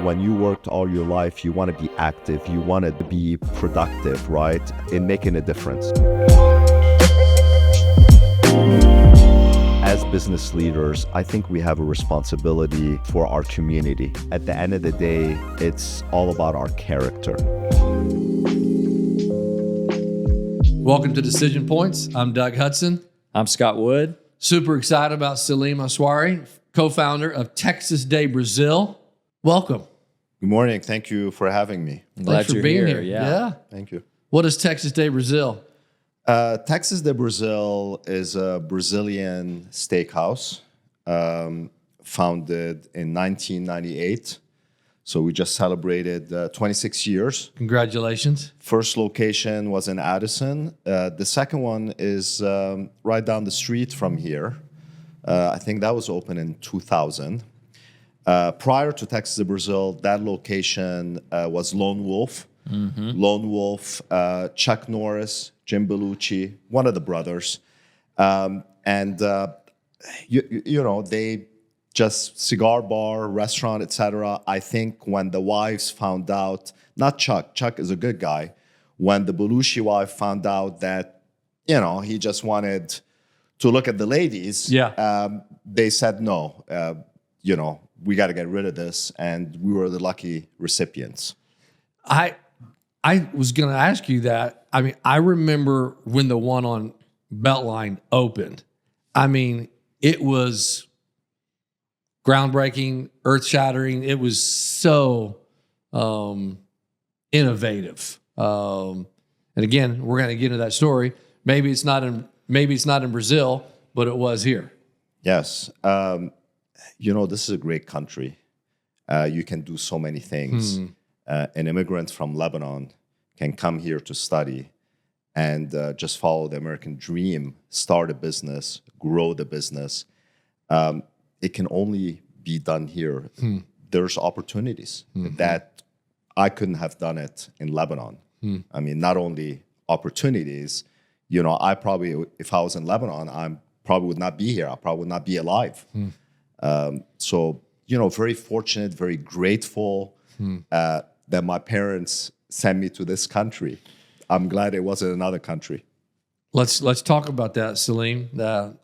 When you worked all your life, you want to be active, you want to be productive, right? In making a difference. As business leaders, I think we have a responsibility for our community. At the end of the day, it's all about our character. Welcome to Decision Points. I'm Doug Hudson. I'm Scott Wood. Super excited about Salim Asrawi, co-founder of Texas Day Brazil. Welcome. Good morning. Thank you for having me. Thanks for being here. Yeah. Thank you. What is Texas Day Brazil? Texas de Brazil is a Brazilian steakhouse founded in 1998. So we just celebrated 26 years. Congratulations. First location was in Addison. The second one is right down the street from here. I think that was open in 2000. Prior to Texas de Brazil, that location was Lone Wolf. Mm-hmm. Lone Wolf, Chuck Norris, Jim Belushi, one of the brothers. You know, they just cigar bar, restaurant, etc. I think when the wives found out, not Chuck is a good guy. When the Belushi wife found out that, you know, he just wanted to look at the ladies, they said no. You know, we got to get rid of this, and we were the lucky recipients. I was going to ask you that. I mean, I remember when the one on Beltline opened. I mean, it was groundbreaking, earth-shattering. It was so innovative. And again, we're going to get into that story. Maybe it's not in Brazil, but it was here. Yes. You know, this is a great country. You can do so many things. An immigrant from Lebanon can come here to study and just follow the American dream, start a business, grow the business. It can only be done here. There's opportunities that I couldn't have done it in Lebanon. I mean, not only opportunities, you know, I probably, if I was in Lebanon, I probably would not be here. I probably would not be alive. So, you know, very fortunate, very grateful that my parents sent me to this country. I'm glad it wasn't another country. Let's talk about that, Salim.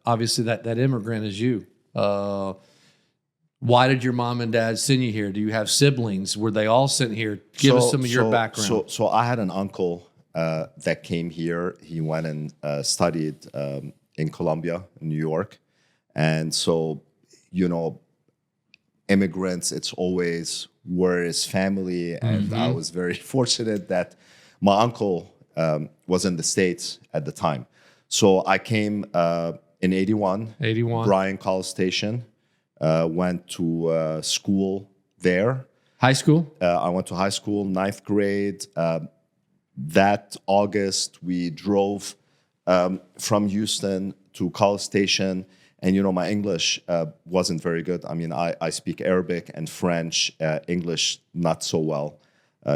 Obviously, that immigrant is you. Why did your mom and dad send you here? Do you have siblings? Were they all sent here? Give us some of your background. So I had an uncle that came here. He went and studied in Columbia, New York. And so, you know, immigrants, it's always where is family. And I was very fortunate that my uncle was in the States at the time. So I came in 81. Bryan College Station. Went to school there. High school? I went to high school, 9th grade. That August, we drove from Houston to College Station. And, you know, my English wasn't very good. I mean, I speak Arabic and French, English not so well.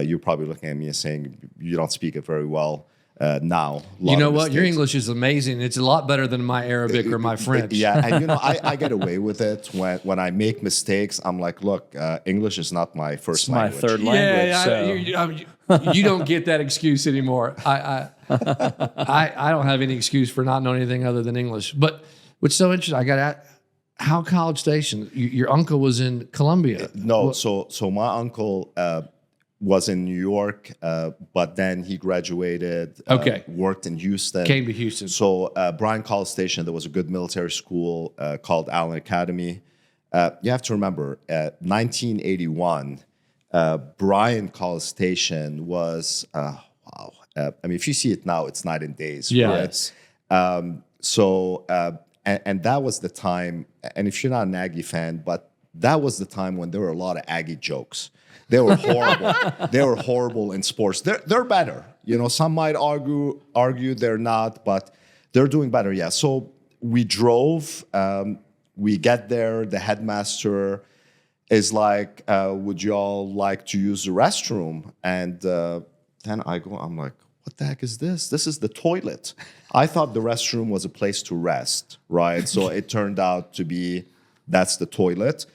You're probably looking at me and saying, you don't speak it very well now. You know what? Your English is amazing. It's a lot better than my Arabic or my French. Yeah, and, you know, I get away with it. When I make mistakes, I'm like, look, English is not my first language. It's my third language. You don't get that excuse anymore. I don't have any excuse for not knowing anything other than English. But what's so interesting, I got to ask, how College Station? Your uncle was in Columbia. No, so my uncle was in New York, but then he graduated, worked in Houston. Came to Houston. So Bryan College Station, there was a good military school called Allen Academy. You have to remember, 1981, Bryan College Station was, wow. I mean, if you see it now, it's night and days. Yes. Right? And that was the time, and if you're not an Aggie fan, but that was the time when there were a lot of Aggie jokes. They were horrible. They were horrible in sports. They're better. You know, some might argue they're not, but they're doing better. Yeah. So we drove. We get there. The headmaster is like, "Would y'all like to use the restroom?" And then I'm like, "What the heck is this? This is the toilet." I thought the restroom was a place to rest, right? So it turned out to be that's the toilet.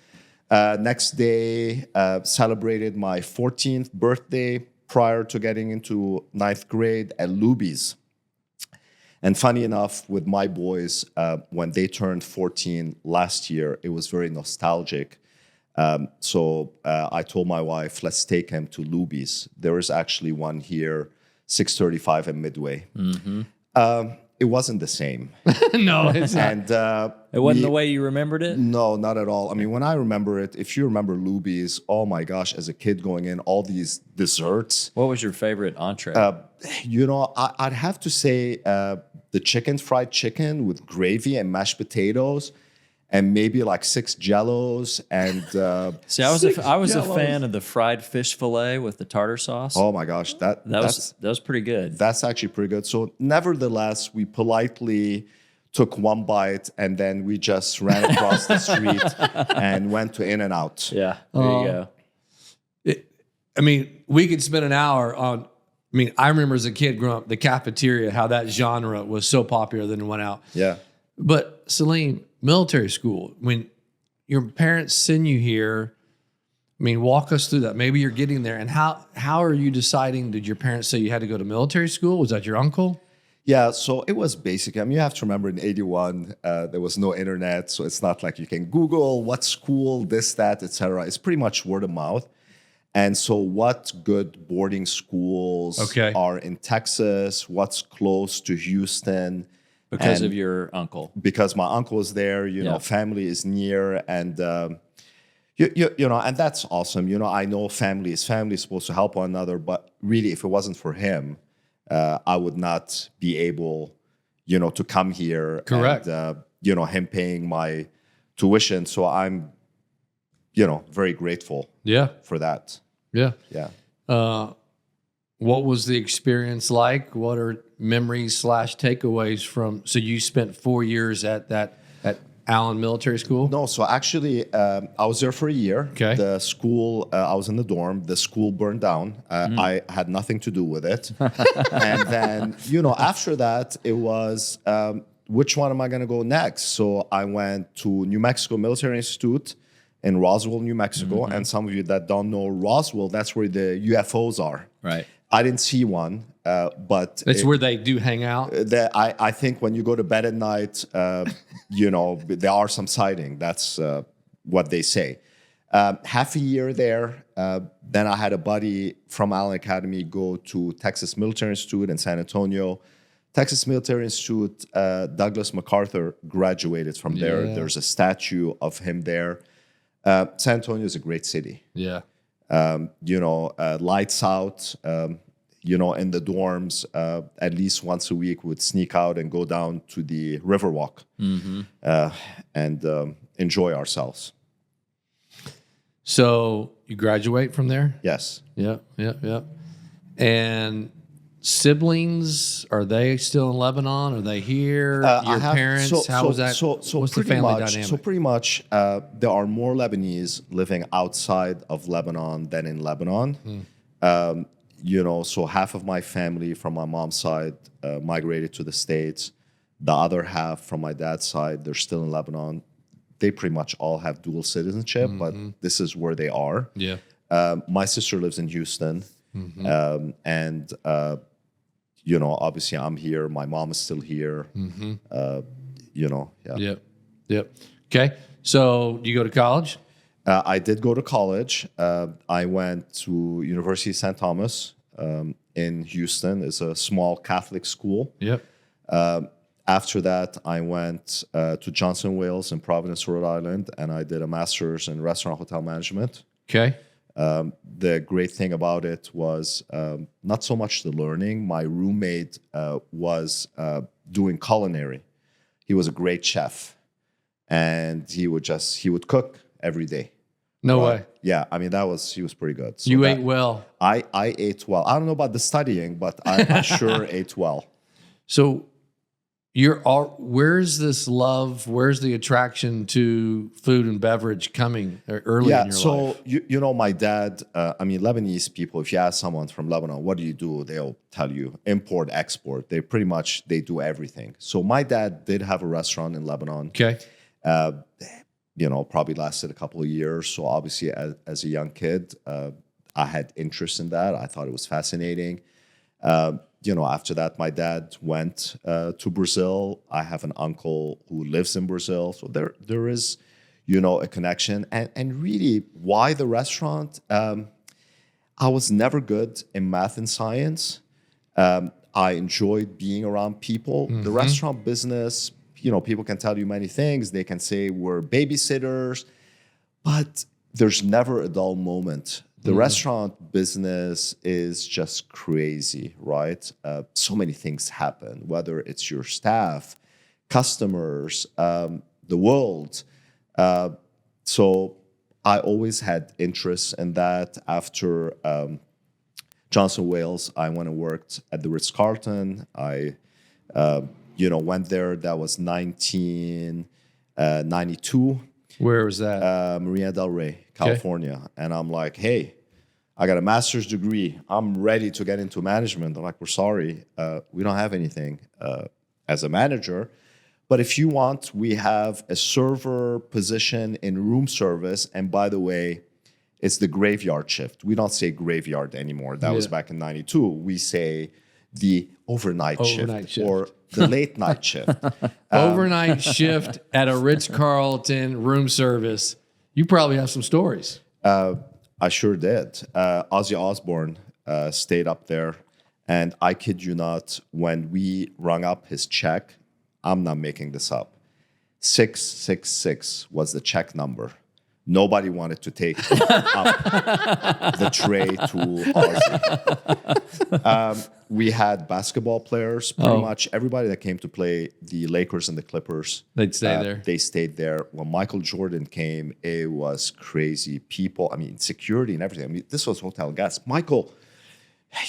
Next day, celebrated my 14th birthday prior to getting into 9th grade at Luby's. And funny enough, with my boys, when they turned 14 last year, it was very nostalgic. So I told my wife, let's take him to Luby's. There is actually one here, 635 and Midway. It wasn't the same. No, it's not. And It wasn't the way you remembered it? no, not at all. I mean, when I remember it, if you remember Luby's, oh my gosh, as a kid going in, all these desserts. What was your favorite entree? I'd have to say the fried chicken with gravy and mashed potatoes, and maybe like 6 Jellos and. See, I was a fan of the fried fish fillet with the tartar sauce. Oh my gosh, that was pretty good. That's actually pretty good. So, nevertheless, we politely took one bite and then we just ran across the street and went to In-N-Out. Yeah, there you go. I mean, we could spend an hour on. I mean, I remember as a kid growing up, the cafeteria, how that genre was so popular, then it went out. Yeah. But Salim, military school, when your parents send you here, I mean, walk us through that. Maybe you're getting there. And how are you deciding? Did your parents say you had to go to military school? Was that your uncle? Yeah, so it was basic. I mean, you have to remember in 81, there was no internet. So it's not like you can Google what school, this, that, etc. It's pretty much word of mouth. And so what good boarding schools are in Texas? What's close to Houston? Because of your uncle. Because my uncle is there, you know, family is near, and you know, and that's awesome. You know, I know family is supposed to help one another, but really, if it wasn't for him, I would not be able, you know, to come here. Correct. And, you know, him paying my tuition, so I'm, you know, very grateful. Yeah. For that. Yeah. Yeah. What was the experience like? What are memories / takeaways from? So you spent 4 years at Allen Military School? No, so actually, I was there for a year. Okay. The school, I was in the dorm. The school burned down. I had nothing to do with it. And then, you know, after that, it was, which one am I going to go next? So I went to New Mexico Military Institute in Roswell, New Mexico. And some of you that don't know Roswell, that's where the UFOs are. Right. I didn't see one, but That's where they do hang out. I think when you go to bed at night, you know, there are some sighting. That's what they say. Half a year there. Then I had a buddy from Allen Academy go to Texas Military Institute in San Antonio. Texas Military Institute, Douglas MacArthur graduated from there. Yeah. There's a statue of him there. San Antonio is a great city. Yeah. You know, lights out, you know, in the dorms, at least once a week would sneak out and go down to the Riverwalk and enjoy ourselves. So you graduate from there? Yes. Yeah. And siblings, are they still in Lebanon? Are they here? Your parents? How was that? What's the family dynamic? So pretty much, there are more Lebanese living outside of Lebanon than in Lebanon. You know, so half of my family from my mom's side migrated to the States. The other half from my dad's side, they're still in Lebanon. They pretty much all have dual citizenship, but this is where they are. Yeah. My sister lives in Houston, and you know, obviously I'm here. My mom is still here. You know, yeah. Yep. Okay. So you go to college? I did go to college. I went to University of St. Thomas in Houston. It's a small Catholic school. Yep. After that, I went to Johnson Wales in Providence, Rhode Island, and I did a master's in restaurant hotel management. Okay. The great thing about it was not so much the learning. My roommate was doing culinary. He was a great chef, and he would cook every day. No way. Yeah, I mean he was pretty good. So you ate well. I ate well. I don't know about the studying, but I sure ate well. So where's this love? Where's the attraction to food and beverage coming early in your life? You know, my dad, I mean, Lebanese people, if you ask someone from Lebanon, what do? They'll tell you import, export. They do everything. So my dad did have a restaurant in Lebanon. Okay. probably lasted a couple of years. So obviously, as a young kid, I had interest in that. I thought it was fascinating. After that, my dad went to Brazil. I have an uncle who lives in Brazil. So there is, a connection. And really, why the restaurant? I was never good in math and science. I enjoyed being around people. The restaurant business, people can tell you many things. They can say we're babysitters, but there's never a dull moment. The restaurant business is just crazy, right? So many things happen, whether it's your staff, customers, the world. So I always had interest in that. After Johnson Wales, I went and worked at the Ritz Carlton. I went there. That was 1992. Where was that? Marina Del Rey, California. Okay. And I'm like, hey, I got a master's degree. I'm ready to get into management. They're like, we're sorry. We don't have anything as a manager. But if you want, we have a server position in room service. And by the way, it's the graveyard shift. We don't say graveyard anymore. That was back in 92. We say the overnight shift or the late night shift. Overnight shift at a Ritz-Carlton room service. You probably have some stories. I sure did. Ozzy Osbourne stayed up there. And I kid you not, when we rung up his check, I'm not making this up, 666 was the check number. Nobody wanted to take up the tray to Ozzy. We had basketball players, pretty much everybody that came to play the Lakers and the Clippers. They'd stay there. They stayed there. When Michael Jordan came, it was crazy. People, security and everything. This was hotel guests. Michael,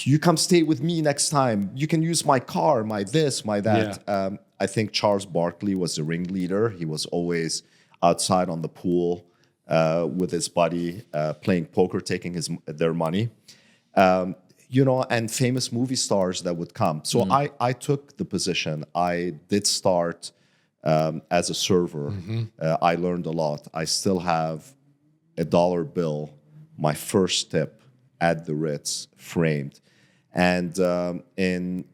you come stay with me next time. You can use my car, my this, my that. Yeah. I think Charles Barkley was the ringleader. He was always outside on the pool with his buddy, playing poker, taking their money. And famous movie stars that would come. So I took the position. I did start as a server. I learned a lot. I still have a $1 bill, my first tip at the Ritz, framed. And in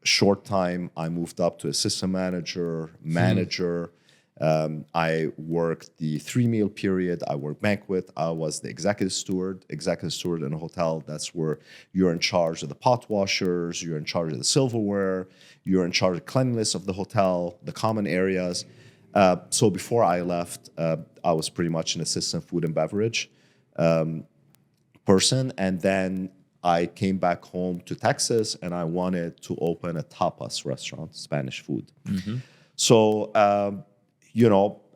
short time, I moved up to assistant manager. I worked the 3-meal period. I worked banquet. I was the executive steward in a hotel. That's where you're in charge of the pot washers, you're in charge of the silverware, you're in charge of cleanliness of the hotel, the common areas. So before I left, I was pretty much an assistant food and beverage person. And then I came back home to Texas and I wanted to open a tapas restaurant, Spanish food. So,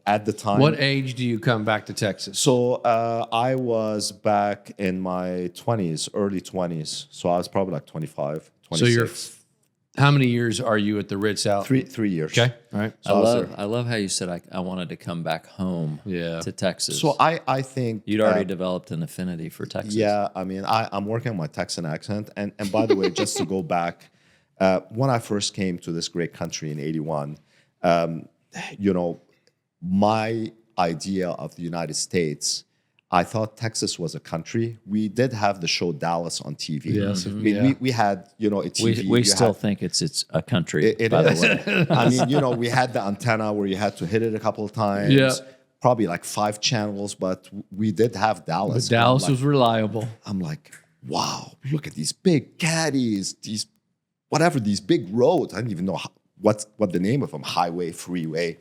at the time. What age do you come back to Texas? So I was back in my 20s, early 20s. So I was probably like 25, 26. So how many years are you at the Ritz out? 3 years. Okay. All right. So I love how you said I wanted to come back home to Texas. So I think you'd already developed an affinity for Texas. Yeah, I'm working on my Texan accent. And by the way, just to go back, when I first came to this great country in 81, my idea of the United States, I thought Texas was a country. We did have the show Dallas on TV. Yes, we had, a TV. We still think it's a country, by the way. We had the antenna where you had to hit it a couple of times. Yeah. Probably like 5 channels, but we did have Dallas. But Dallas was reliable. I'm like, wow, look at these big caddies, these big roads. I don't even know what the name of them, highway, freeway.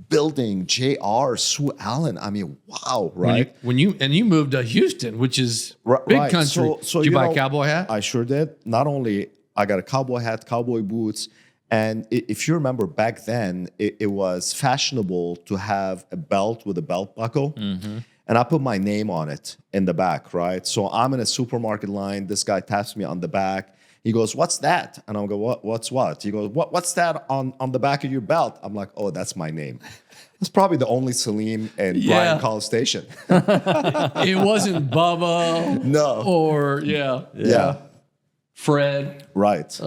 Building, JR, Sue Allen. Wow, right? When you moved to Houston, which is big country. So did you buy a cowboy hat? I sure did. Not only I got a cowboy hat, cowboy boots, and if you remember back then, it was fashionable to have a belt with a belt buckle. And I put my name on it in the back, right? So I'm in a supermarket line. This guy taps me on the back. He goes, "What's that?" And I'll go, "What's what?" He goes, "What's that on the back of your belt?" I'm like, "Oh, that's my name." It's probably the only Salim in Bryan College Station. It wasn't Bubba. No. Or, Fred. Right.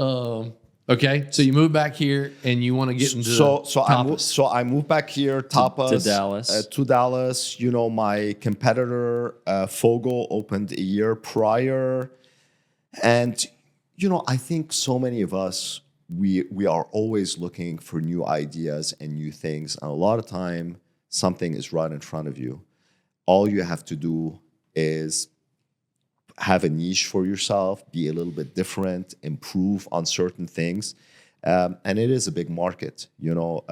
Okay, so you moved back here and you want to get into I moved back here, tapas, to Dallas. To Dallas. You know, my competitor Fogo opened a year prior, and you know, I think so many of us we are always looking for new ideas and new things, and a lot of time something is right in front of you. All you have to do is have a niche for yourself, be a little bit different, improve on certain things. And it is a big market. You know,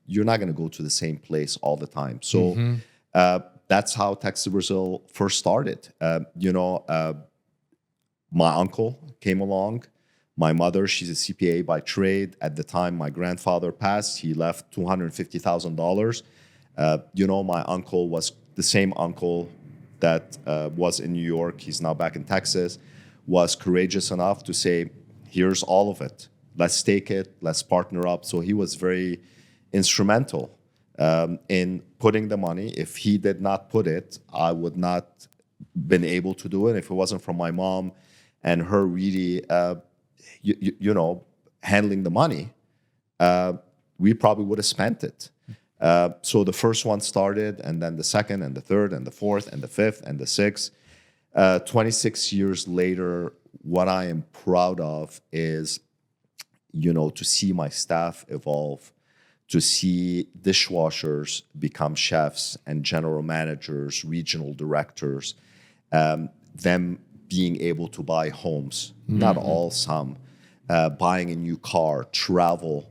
you're not going to go to the same place all the time. So that's how Texas Brazil first started. You know, my uncle came along. My mother, she's a CPA by trade. At the time my grandfather passed, he left $250,000. You know, my uncle was the same uncle that was in New York, he's now back in Texas, was courageous enough to say, here's all of it. Let's take it, let's partner up. So he was very instrumental in putting the money. If he did not put it, I would not been able to do it. If it wasn't from my mom and her really, you know, handling the money, we probably would have spent it. So the first one started, and then the second, and the third, and the fourth, and the fifth, and the sixth. 26 years later, what I am proud of is, you know, to see my staff evolve, to see dishwashers become chefs and general managers, regional directors, them being able to buy homes, not all, some, buying a new car, travel,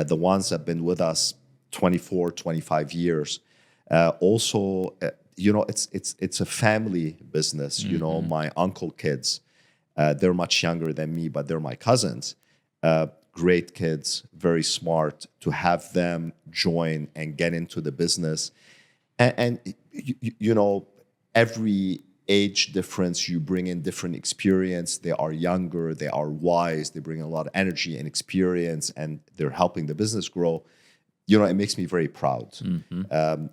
the ones that have been with us 24, 25 years. Also, you know, it's a family business. You know, my uncle kids, they're much younger than me, but they're my cousins. Great kids, very smart. To have them join and get into the business, and you know, every age difference, you bring in different experience. They are younger, they are wise, they bring a lot of energy and experience, and they're helping the business grow. You know, it makes me very proud.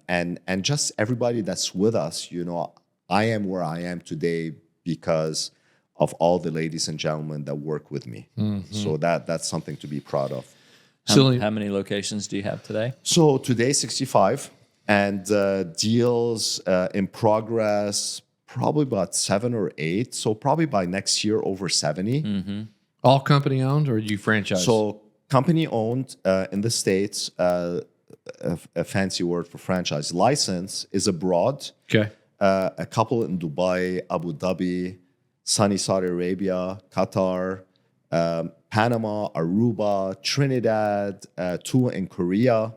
And just everybody that's with us, you know, I am where I am today because of all the ladies and gentlemen that work with me. So that's something to be proud of. How many locations do you have today? So today, 65, and deals in progress, probably about 7 or 8. So probably by next year, over 70. all company owned, or you franchise? So company owned in the States, a fancy word for franchise. License is abroad. Okay. A couple in Dubai, Abu Dhabi, sunny Saudi Arabia, Qatar, Panama, Aruba, Trinidad, 2 in Korea,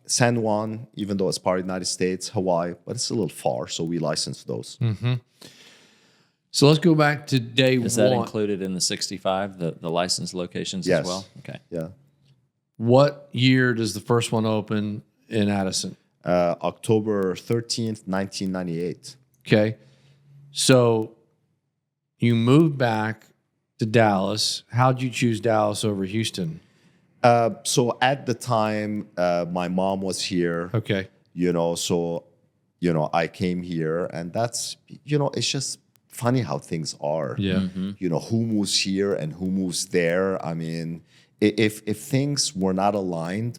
San Juan, even though it's part of the United States, Hawaii, but it's a little far, so we license those. So let's go back to day one. Is that included in the 65, the licensed locations Yes. as well? Okay. Yeah. What year does the first one open in Addison? October 13th, 1998. Okay. So you moved back to Dallas. How'd you choose Dallas over Houston? So at the time, my mom was here. Okay. You know, so, you know, I came here, and that's, you know, it's just funny how things are. Yeah. You know, who moves here and who moves there. I mean, if things were not aligned,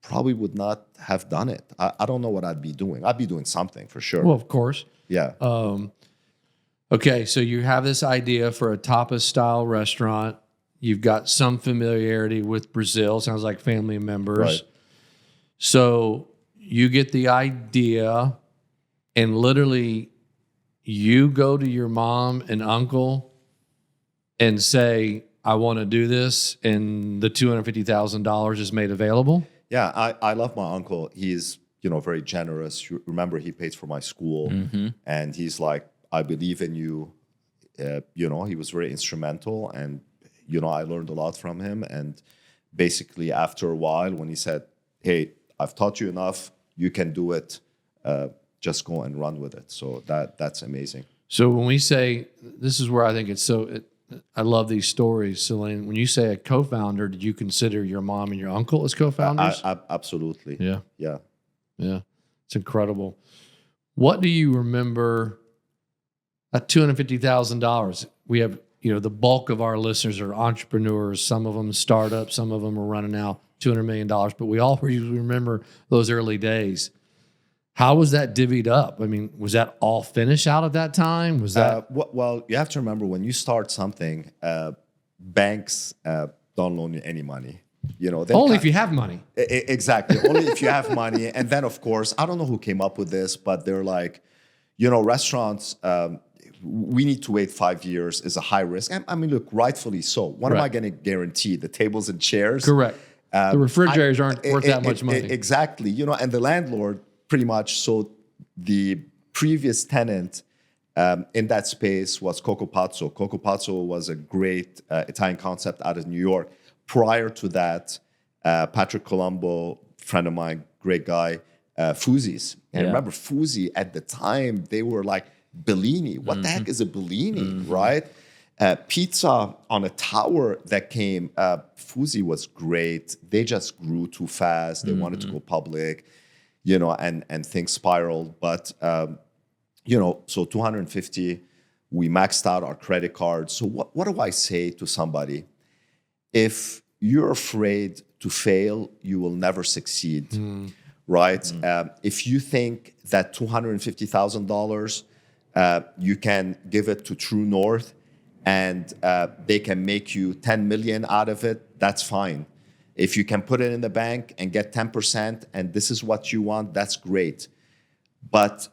probably would not have done it. I don't know what I'd be doing. I'd be doing something for sure. Well, of course. Yeah. Okay, so you have this idea for a tapas-style restaurant. You've got some familiarity with Brazil. Sounds like family members. Right. So you get the idea, and literally you go to your mom and uncle and say, I want to do this, and the $250,000 is made available? Yeah, I love my uncle. He's, you know, very generous. You remember, he pays for my school, and he's like, I believe in you. You know, he was very instrumental, and, you know, I learned a lot from him. And basically, after a while, when he said, hey, I've taught you enough, you can do it, just go and run with it. So that's amazing. So when we say, this is where I think it's so, I love these stories, Salim. When you say a co-founder, did you consider your mom and your uncle as co-founders? Absolutely. Yeah. Yeah. Yeah. It's incredible. What do you remember at $250,000? We have the bulk of our listeners are entrepreneurs. Some of them startups, some of them are running now $200 million, but we all remember those early days. How was that divvied up? I mean, was that all finished out at that time? Was that? Well, you have to remember when you start something, banks don't loan you any money. Only if you have money. Exactly. Only if you have money. And then, of course, I don't know who came up with this, but they're like, restaurants, we need to wait 5 years is a high risk. I mean, look, rightfully so. What am I going to guarantee? The tables and chairs? Correct. The refrigerators aren't worth that much money. Exactly. And the landlord pretty much, so the previous tenant in that space was Coco Pazzo. Coco Pazzo was a great Italian concept out of New York. Prior to that, Patrick Colombo, friend of mine, great guy, Fuzi's. And remember, Fuzi at the time, they were like, Bellini. What the heck is a Bellini, right? Pizza on a tower that came, Fuzi was great. They just grew too fast. They wanted to go public, and things spiraled. But, so 250, we maxed out our credit cards. So what do I say to somebody? If you're afraid to fail, you will never succeed, right? If you think that $250,000, you can give it to True North and they can make you 10 million out of it, that's fine. If you can put it in the bank and get 10% and this is what you want, that's great. But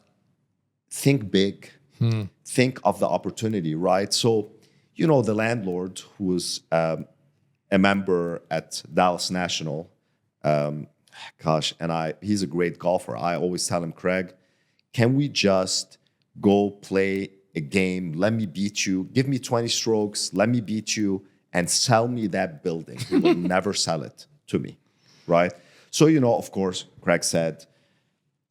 think big. Think of the opportunity, right? So, the landlord who was a member at Dallas National, he's a great golfer. I always tell him, Craig, can we just go play a game? Let me beat you. Give me 20 strokes. Let me beat you and sell me that building. He will never sell it to me, right? So, of course, Craig said,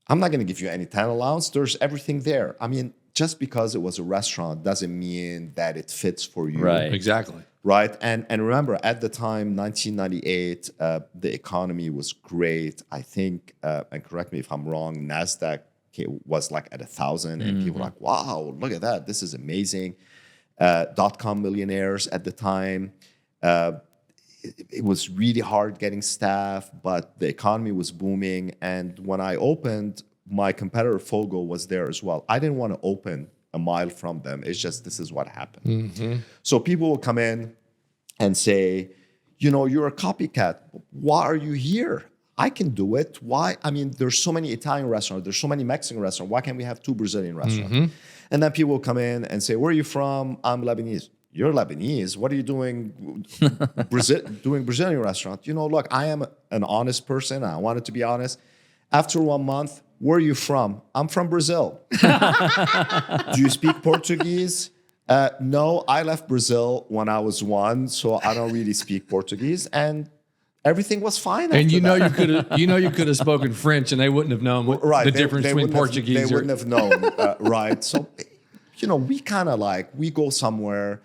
I'm not going to give you any tenant allowance. There's everything there. I mean, just because it was a restaurant doesn't mean that it fits for you. Right. Exactly. Right. And remember, at the time, 1998, the economy was great. I think, and correct me if I'm wrong, NASDAQ was like at 1,000. And people were like, wow, look at that. This is amazing. .com millionaires at the time. It was really hard getting staff, but the economy was booming. And when I opened, my competitor Fogo was there as well. I didn't want to open a mile from them. It's just, this is what happened. So people will come in and say, you're a copycat. Why are you here? I can do it. Why? I mean, there's so many Italian restaurants. There's so many Mexican restaurants. Why can't we have 2 Brazilian restaurants? And then people will come in and say, where are you from? I'm Lebanese. You're Lebanese. What are you doing doing Brazilian restaurant? Look, I am an honest person. I wanted to be honest. After 1 month, where are you from? I'm from Brazil. Do you speak Portuguese? No, I left Brazil when I was 1, so I don't really speak Portuguese. And everything was fine. And you could have spoken French, and they wouldn't have known the difference between Portuguese. They wouldn't have known, right? So, we kind of we go somewhere,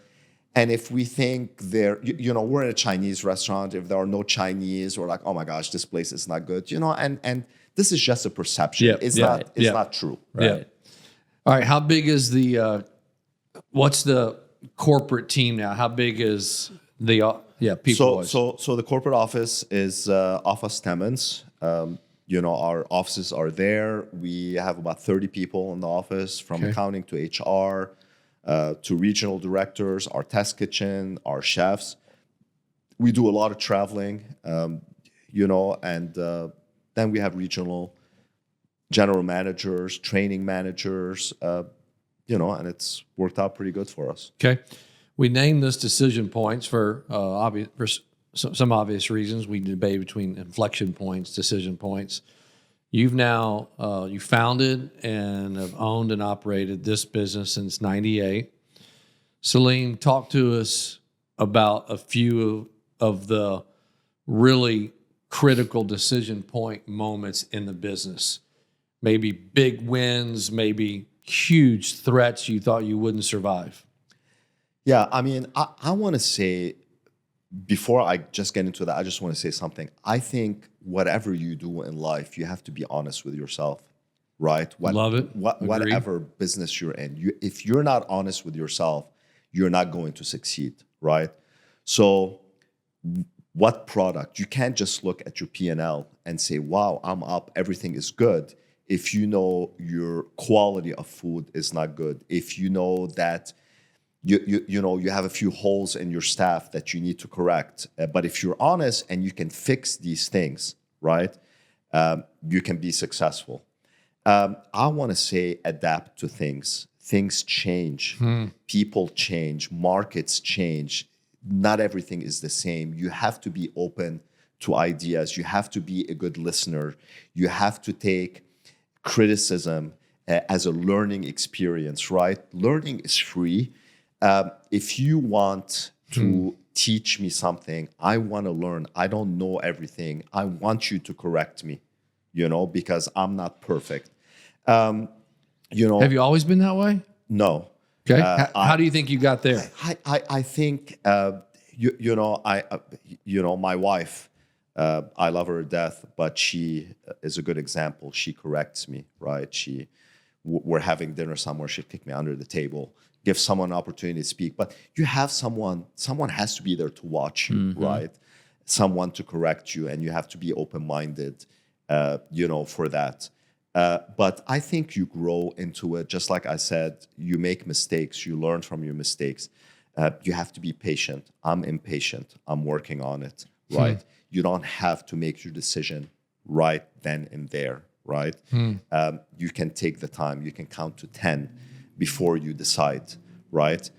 and if we think we're in a Chinese restaurant, if there are no Chinese, we're like, oh my gosh, this place is not good, and this is just a perception. It's not true. Right. Yeah. All right. How big is what's the corporate team now? How big is the people? So the corporate office is Office Timmons. Our offices are there. We have about 30 people in the office, from accounting to HR, to regional directors, our test kitchen, our chefs. We do a lot of traveling, and then we have regional general managers, training managers, and it's worked out pretty good for us. Okay. We named this decision points for some obvious reasons. We debate between inflection points, decision points. You've now, you founded and have owned and operated this business since '98. Salim, talk to us about a few of the really critical decision point moments in the business. Maybe big wins, maybe huge threats you thought you wouldn't survive. Yeah, I mean, I want to say, before I just get into that, I just want to say something. I think whatever you do in life, you have to be honest with yourself, right? Love it. Whatever business you're in, if you're not honest with yourself, you're not going to succeed, right? So what product? You can't just look at your P&L and say, wow, I'm up, everything is good, if you know your quality of food is not good, if you know that you know you have a few holes in your staff that you need to correct. But if you're honest and you can fix these things, right, you can be successful. I want to say adapt to things. Things change. People change. Markets change. Not everything is the same. You have to be open to ideas. You have to be a good listener. You have to take criticism as a learning experience, right? Learning is free. If you want to teach me something, I want to learn. I don't know everything. I want you to correct me, because I'm not perfect. Have you always been that way? No. Okay. How do you think you got there? I think my wife, I love her to death, but she is a good example. She corrects me, right? We're having dinner somewhere. She'll kick me under the table, give someone an opportunity to speak. But you have someone has to be there to watch you, right? Someone to correct you, and you have to be open-minded, for that. But I think you grow into it. Just like I said, you make mistakes, you learn from your mistakes. You have to be patient. I'm impatient. I'm working on it, right? You don't have to make your decision right then and there, right? You can take the time. You can count to 10 before you decide, right?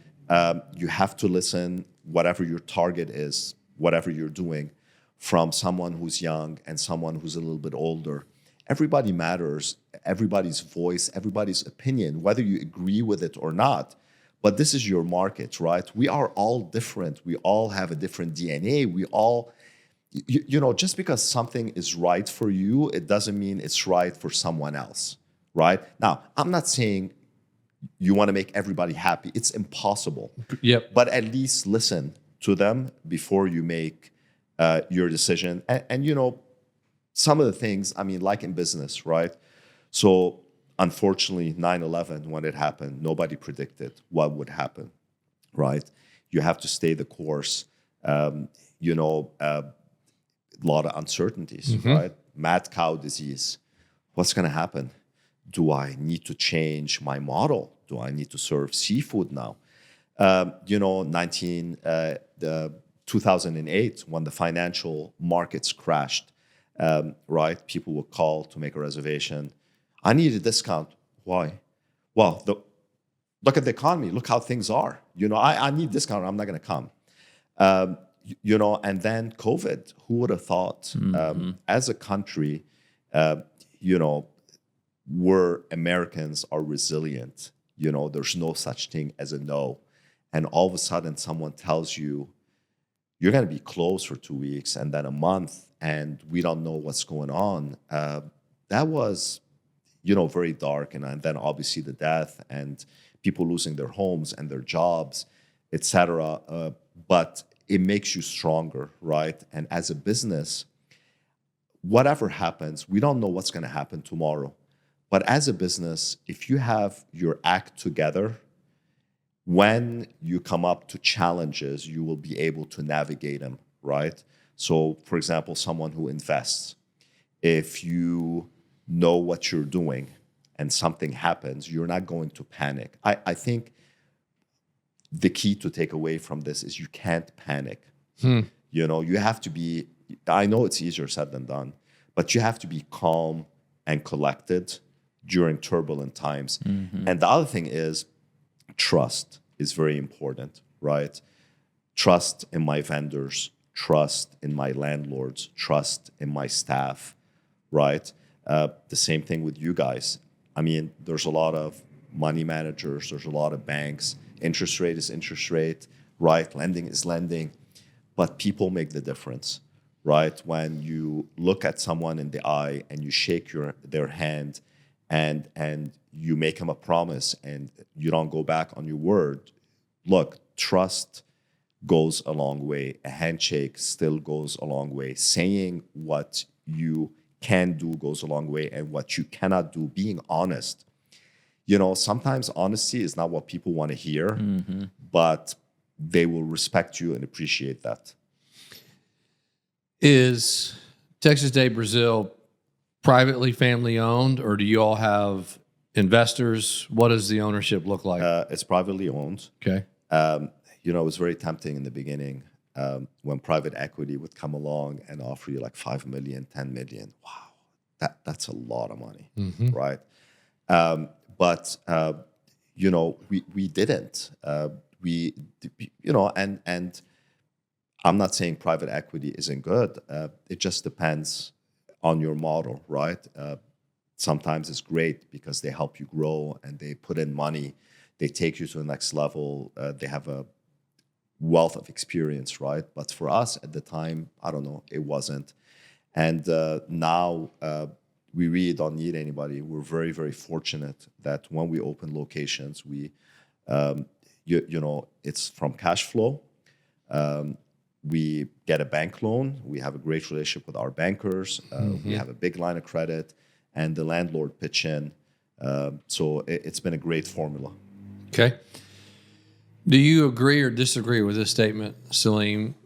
You have to listen, whatever your target is, whatever you're doing, from someone who's young and someone who's a little bit older. Everybody matters, everybody's voice, everybody's opinion, whether you agree with it or not. But this is your market, right? We are all different. We all have a different DNA. We all, just because something is right for you, it doesn't mean it's right for someone else, right? Now, I'm not saying you want to make everybody happy. It's impossible. Yep. But at least listen to them before you make your decision. And some of the things, like in business, right? So unfortunately, 9/11, when it happened, nobody predicted what would happen, right? You have to stay the course. A lot of uncertainties, right? Mad cow disease. What's going to happen? Do I need to change my model? Do I need to serve seafood now? 2008, when the financial markets crashed, right? People would call to make a reservation. I need a discount. Why? Well, look at the economy. Look how things are. I need a discount. I'm not going to come. And then COVID. Who would have thought? As a country, we're Americans are resilient. There's no such thing as a no. And all of a sudden, someone tells you, you're going to be closed for 2 weeks and then a month, and we don't know what's going on. That was, very dark. And then obviously the death and people losing their homes and their jobs, etc. But it makes you stronger, right? And as a business, whatever happens, we don't know what's going to happen tomorrow. But as a business, if you have your act together, when you come up to challenges, you will be able to navigate them, right? So, for example, someone who invests, if you know what you're doing and something happens, you're not going to panic. I think the key to take away from this is you can't panic. You have to be, I know it's easier said than done, but you have to be calm and collected during turbulent times. And the other thing is, trust is very important, right? Trust in my vendors, trust in my landlords, trust in my staff, right? The same thing with you guys. There's a lot of money managers, there's a lot of banks. Interest rate is interest rate, right? Lending is lending. But people make the difference, right? When you look at someone in the eye and you shake their hand and you make them a promise and you don't go back on your word, look, trust goes a long way. A handshake still goes a long way. Saying what you can do goes a long way, and what you cannot do, being honest. Sometimes honesty is not what people want to hear, but they will respect you and appreciate that. Is Texas Day Brazil privately family owned, or do you all have investors? What does the ownership look like? It's privately owned. Okay. It was very tempting in the beginning when private equity would come along and offer you like 5 million, 10 million. Wow, that's a lot of money, right? But we didn't. And I'm not saying private equity isn't good. It just depends on your model, right? Sometimes it's great because they help you grow and they put in money. They take you to the next level. They have a wealth of experience, right? But for us at the time, I don't know, it wasn't. And now we really don't need anybody. We're very, very fortunate that when we open locations, we, it's from cash flow. We get a bank loan. We have a great relationship with our bankers. We have a big line of credit, and the landlord pitch in. So it's been a great formula. Okay. Do you agree or disagree with this statement, Salim?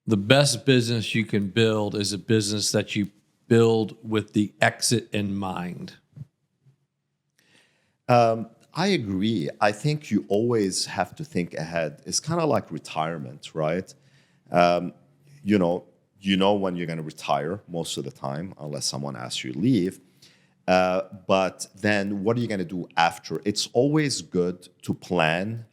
The best business you can build is a business that you build with the exit in mind. I agree. I think you always have to think ahead. It's kind of like retirement, right? You know when you're going to retire most of the time, unless someone asks you to leave. But then what are you going to do after? It's always good to plan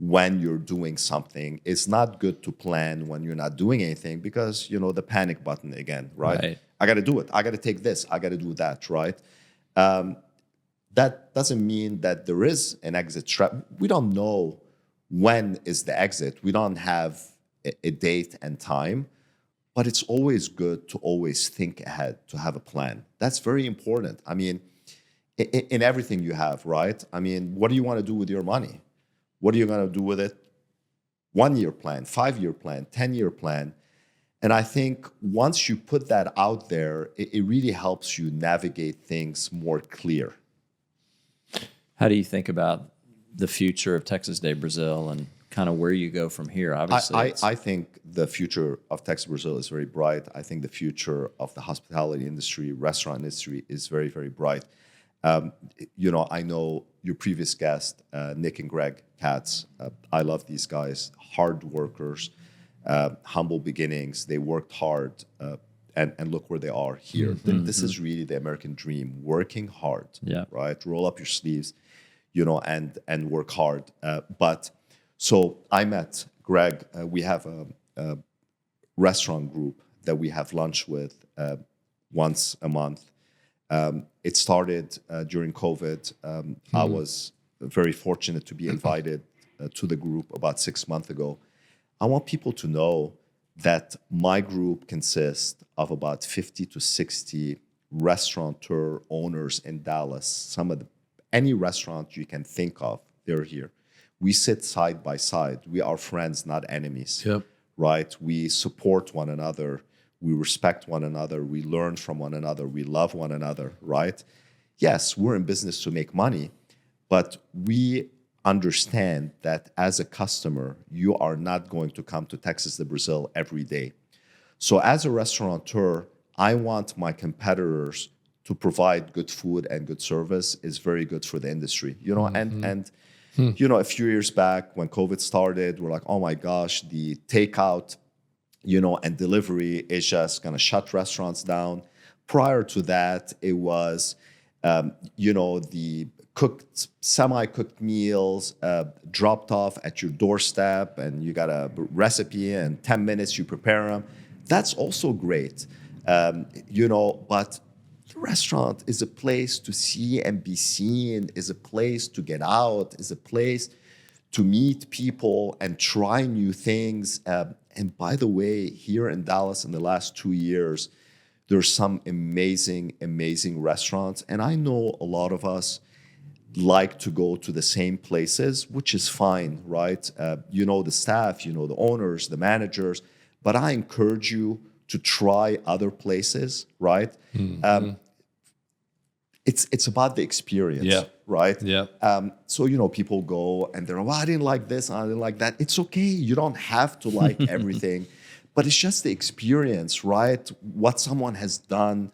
when you're doing something. It's not good to plan when you're not doing anything because, the panic button again, right? I got to do it. I got to take this. I got to do that, right? That doesn't mean that there is an exit strategy. We don't know when is the exit. We don't have a date and time, but it's always good to always think ahead, to have a plan. That's very important. I mean, in everything you have, right? I mean, what do you want to do with your money? What are you going to do with it? 1-year plan, 5-year plan, 10-year plan. And I think once you put that out there, it really helps you navigate things more clear. How do you think about the future of Texas Day Brazil and kind of where you go from here? Obviously, I think the future of Texas Brazil is very bright. I think the future of the hospitality industry, restaurant industry is very, very bright. I know your previous guest, Nick and Greg Katz. I love these guys, hard workers, humble beginnings. They worked hard, and look where they are here. This is really the American dream: working hard, right? Roll up your sleeves, and work hard. But so I met Greg. We have a restaurant group that we have lunch with once a month. It started during COVID. I was very fortunate to be invited to the group about 6 months ago. I want people to know that my group consists of about 50 to 60 restaurateur owners in Dallas. Any restaurant you can think of, they're here. We sit side by side. We are friends, not enemies. Right? We support one another. We respect one another. We learn from one another. We love one another, right? Yes, we're in business to make money, but we understand that as a customer, you are not going to come to Texas de Brazil every day. So as a restaurateur, I want my competitors to provide good food and good service is very good for the industry, a few years back when COVID started, we're like, oh my gosh, the takeout, and delivery is just going to shut restaurants down. Prior to that, it was, the semi-cooked meals dropped off at your doorstep, and you got a recipe, and 10 minutes you prepare them. That's also great, but the restaurant is a place to see and be seen, is a place to get out, is a place to meet people and try new things. And by the way, here in Dallas in the last 2 years, there's some amazing, amazing restaurants. And I know a lot of us like to go to the same places, which is fine, right? The staff, the owners, the managers. But I encourage you to try other places, right? it's about the experience, right? So people go and they're, well, I didn't like this, I didn't like that. It's okay. You don't have to like everything, but it's just the experience, right? What someone has done,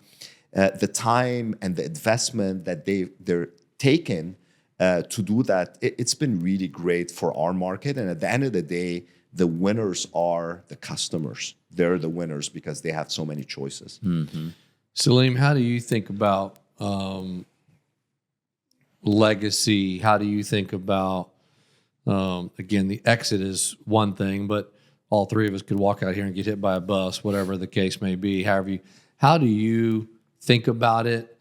the time and the investment that they're taking to do that. It's been really great for our market. And at the end of the day, the winners are the customers. They're the winners because they have so many choices. Mm-hmm. Salim, how do you think about legacy? How do you think about, again, the exit is one thing, but all three of us could walk out here and get hit by a bus, whatever the case may be. How do you think about it?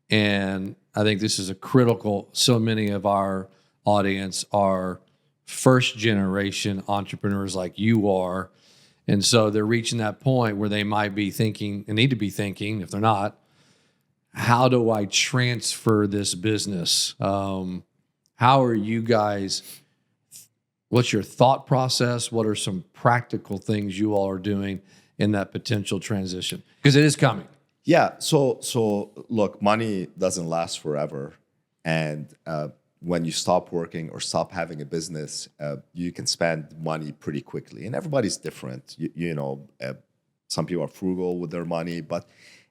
And I think this is a critical, so many of our audience are first generation entrepreneurs like you are. And so they're reaching that point where they might be thinking and need to be thinking, if they're not, how do I transfer this business? How are you guys, what's your thought process? What are some practical things you all are doing in that potential transition? Because it is coming. Yeah. So look, money doesn't last forever. And when you stop working or stop having a business, you can spend money pretty quickly. And everybody's different. Some people are frugal with their money, but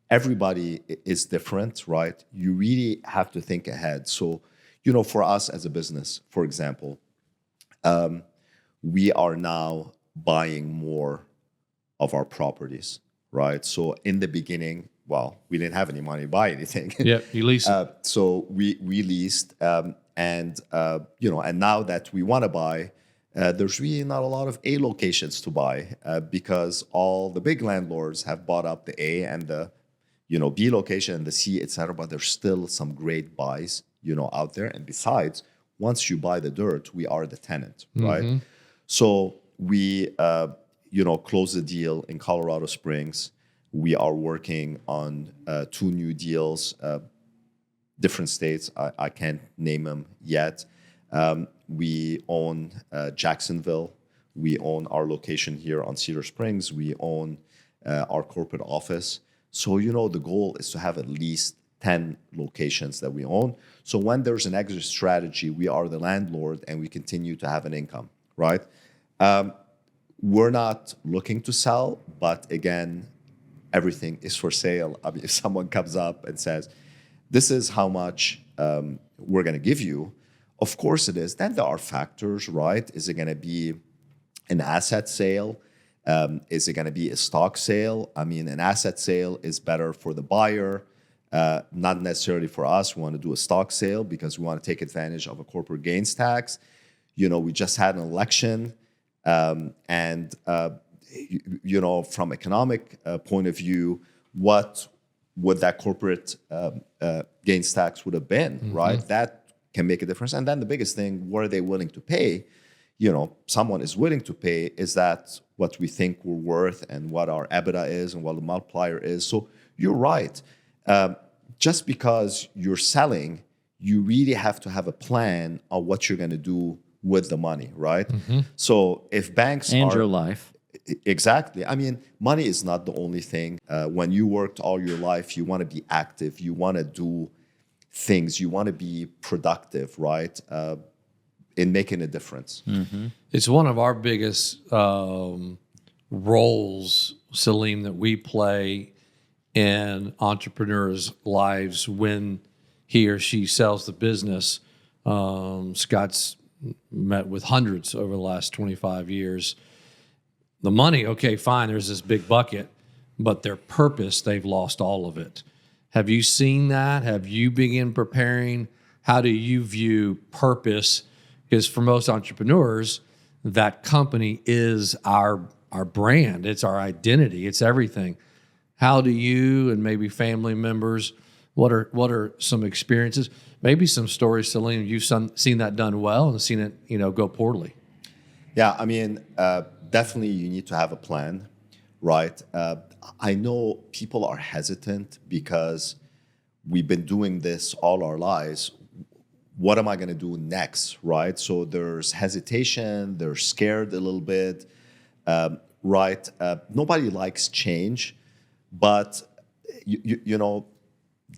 everybody is different, right? You really have to think ahead. So, for us as a business, for example, we are now buying more of our properties, right? So in the beginning, we didn't have any money to buy anything. Yeah, you leased. So we leased, and now that we want to buy, there's really not a lot of A locations to buy because all the big landlords have bought up the A and the B location and the C, etc. But there's still some great buys out there. And besides, once you buy the dirt, we are the tenant, right? Mm-hmm. So we closed the deal in Colorado Springs. We are working on 2 new deals, different states. I can't name them yet. We own Jacksonville. We own our location here on Cedar Springs. We own our corporate office. So, the goal is to have at least 10 locations that we own. So when there's an exit strategy, we are the landlord and we continue to have an income, right? We're not looking to sell, but again, everything is for sale. I mean, if someone comes up and says, this is how much we're going to give you, of course it is. Then there are factors, right? Is it going to be an asset sale? Is it going to be a stock sale? I mean, an asset sale is better for the buyer, not necessarily for us. We want to do a stock sale because we want to take advantage of a corporate gains tax. We just had an election, and from economic point of view, what would that corporate gains tax would have been, mm-hmm. right? That can make a difference. And then the biggest thing, what are they willing to pay? Someone is willing to pay. Is that what we think we're worth and what our EBITDA is and what the multiplier is? So you're right. Just because you're selling, you really have to have a plan of what you're going to do with the money, right? Mm-hmm. So if banks and your life. Exactly. I mean, money is not the only thing. When you worked all your life, you want to be active. You want to do things. You want to be productive, right? In making a difference. Mm-hmm. It's one of our biggest roles, Salim, that we play in entrepreneurs' lives when he or she sells the business. Scott's met with hundreds over the last 25 years. The money, okay, fine, there's this big bucket, but their purpose, they've lost all of it. Have you seen that? Have you begun preparing? How do you view purpose? Because for most entrepreneurs, that company is our brand. It's our identity. It's everything. How do you and maybe family members, what are some experiences? Maybe some stories, Salim, you've seen that done well and seen it, go poorly. Yeah, I mean, definitely you need to have a plan, right? I know people are hesitant because we've been doing this all our lives. What am I going to do next, right? So there's hesitation, they're scared a little bit, right? Nobody likes change, but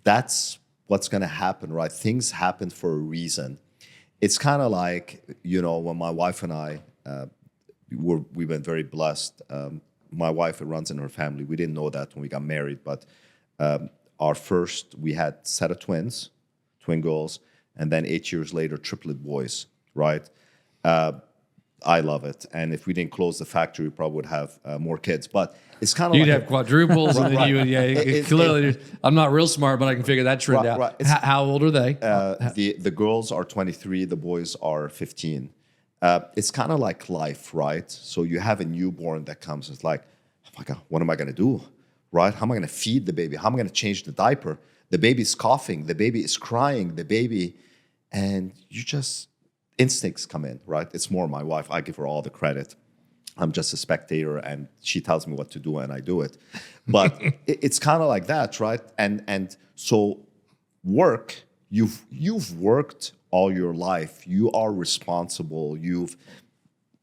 that's what's going to happen, right? Things happen for a reason. It's kind of like, when my wife and I, we've been very blessed. My wife runs in her family. We didn't know that when we got married, but we had a set of twin girls, and then 8 years later, triplet boys, right? I love it. And if we didn't close the factory, we probably would have more kids. But it's kind of You'd have quadruples, and then you would, clearly, I'm not real smart, but I can figure that trend out. Right. How old are they? The girls are 23, the boys are 15. It's kind of like life, right? So you have a newborn that comes, it's like, oh my God, what am I going to do, right? How am I going to feed the baby? How am I going to change the diaper? The baby's coughing, the baby is crying, and instincts come in, right? It's more my wife. I give her all the credit. I'm just a spectator, and she tells me what to do, and I do it. But it's kind of like that, right? And so work, you've worked all your life. You are responsible. You've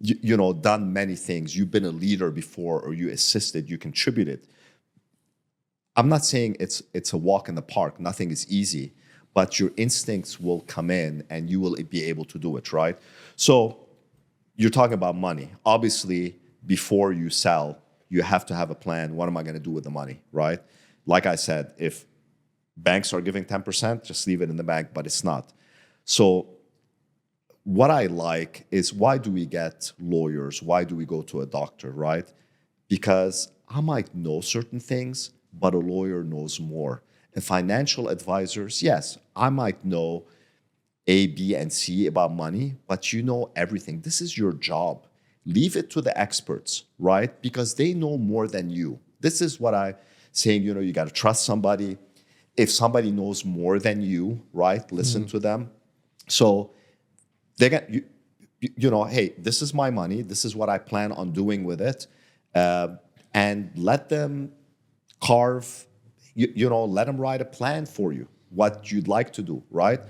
done many things. You've been a leader before, or you assisted, you contributed. I'm not saying it's a walk in the park. Nothing is easy. But your instincts will come in and you will be able to do it, right? So you're talking about money. Obviously, before you sell, you have to have a plan. What am I going to do with the money, right? Like I said, if banks are giving 10%, just leave it in the bank, but it's not. So what I like is, why do we get lawyers? Why do we go to a doctor, right? Because I might know certain things, but a lawyer knows more. And financial advisors, yes, I might know A, B, and C about money, but you know everything. This is your job. Leave it to the experts, right? Because they know more than you. This is what I'm saying, you got to trust somebody. If somebody knows more than you, right, listen to them. So they got, hey, this is my money. This is what I plan on doing with it. And let them carve, let them write a plan for you, what you'd like to do, right?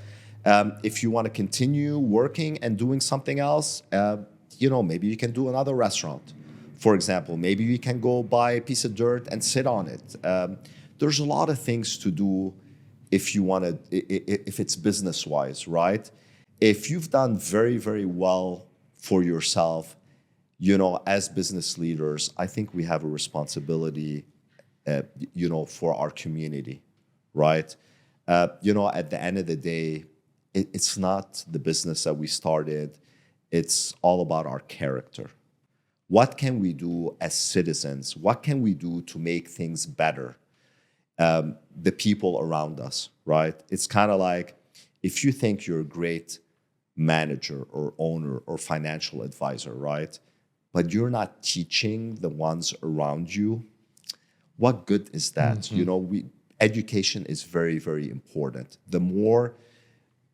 If you want to continue working and doing something else, maybe you can do another restaurant. For example, maybe you can go buy a piece of dirt and sit on it. There's a lot of things to do if you want to, if it's business-wise, right? If you've done very, very well for yourself, as business leaders, I think we have a responsibility for our community, right? At the end of the day, it's not the business that we started. It's all about our character. What can we do as citizens? What can we do to make things better? The people around us, right? It's kind of like, if you think you're a great manager or owner or financial advisor, right? But you're not teaching the ones around you, what good is that? Mm-hmm. Education is very, very important. The more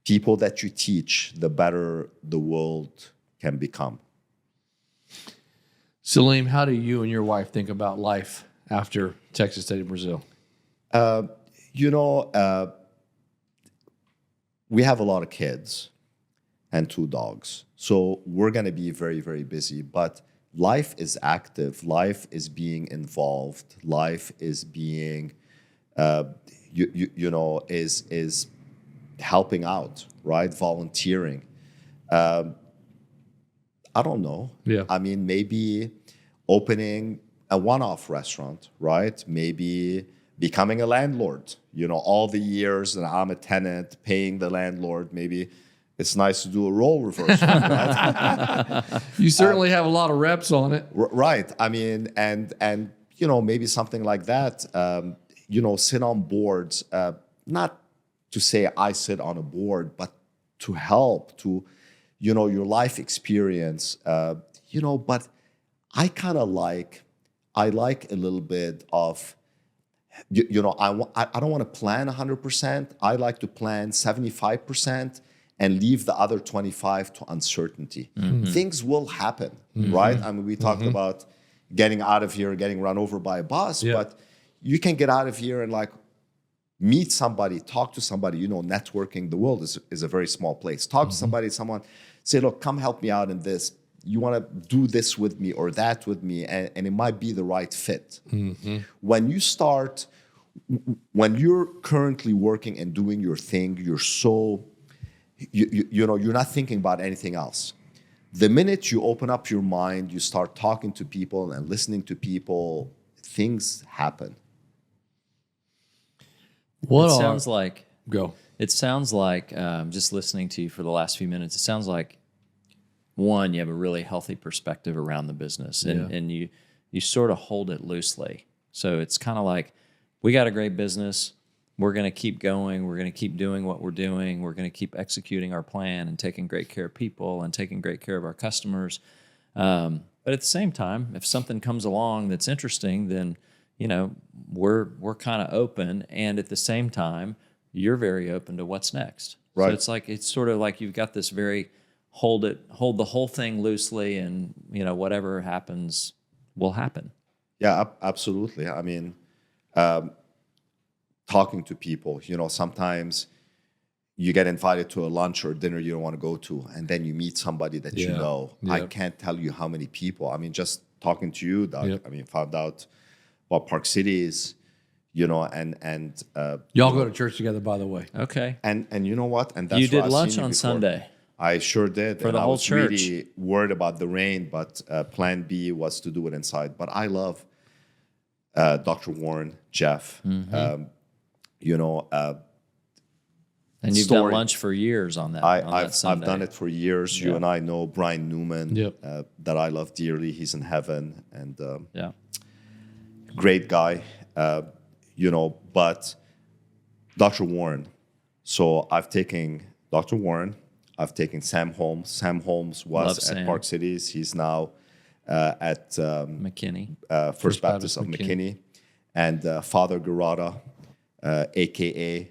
people that you teach, the better the world can become. Salim, how do you and your wife think about life after Texas State of Brazil? We have a lot of kids and 2 dogs. So we're going to be very, very busy. But life is active. Life is being involved. Life is being, is helping out, right? Volunteering. I don't know. Yeah. I mean, maybe opening a one-off restaurant, right? Maybe becoming a landlord. All the years that I'm a tenant, paying the landlord, maybe it's nice to do a role reversal, right? You certainly have a lot of reps on it. Right. I mean, and maybe something like that, sit on boards, not to say I sit on a board, but to help, to, your life experience, but I kind of I like a little bit of, I don't want to plan 100%. I like to plan 75%. And leave the other 25 to uncertainty. Mm-hmm. Things will happen, mm-hmm. right? I mean, we talked mm-hmm. about getting out of here, getting run over by a bus, but you can get out of here and meet somebody, talk to somebody. Networking, the world is a very small place. Talk mm-hmm. to somebody, someone say, look, come help me out in this. You want to do this with me or that with me, and it might be the right fit. Mm-hmm. When you start when you're currently working and doing your thing, you're so, you're not thinking about anything else. The minute you open up your mind, you start talking to people and listening to people, things happen. It sounds like go. It sounds like just listening to you for the last few minutes. It sounds like one, you have a really healthy perspective around the business, and you sort of hold it loosely. So it's kind of like, we got a great business. We're going to keep going. We're going to keep doing what we're doing. We're going to keep executing our plan and taking great care of people and taking great care of our customers. But at the same time, if something comes along that's interesting, then we're kind of open. And at the same time, you're very open to what's next. Right. So it's sort of like you've got this very hold the whole thing loosely, and whatever happens will happen. Yeah, absolutely. I mean, talking to people, sometimes you get invited to a lunch or dinner you don't want to go to, and then you meet somebody that you know. Yeah. I can't tell you how many people. I mean, just talking to you, Doug, Yep. I mean, found out what Park City is, and Y'all go to church together, by the way. Okay. and you know what? And that's You why did I've lunch seen you on before. Sunday. I sure did. For the I whole was church. really worried about the rain, but plan B was to do it inside. But I love Dr. Warren, Jeff, And you've story. done lunch for years on that. I've Sunday. done it for years. You Yeah. and I know Brian Newman, Yep. that I love dearly. He's in heaven, and Yeah. great guy, but Dr. Warren. So I've taken Dr. Warren, I've taken Sam Holmes. Sam Holmes was Love at Sam. Park Cities. He's now at McKinney. First Baptist of McKinney. And Father Garada, a.k.a.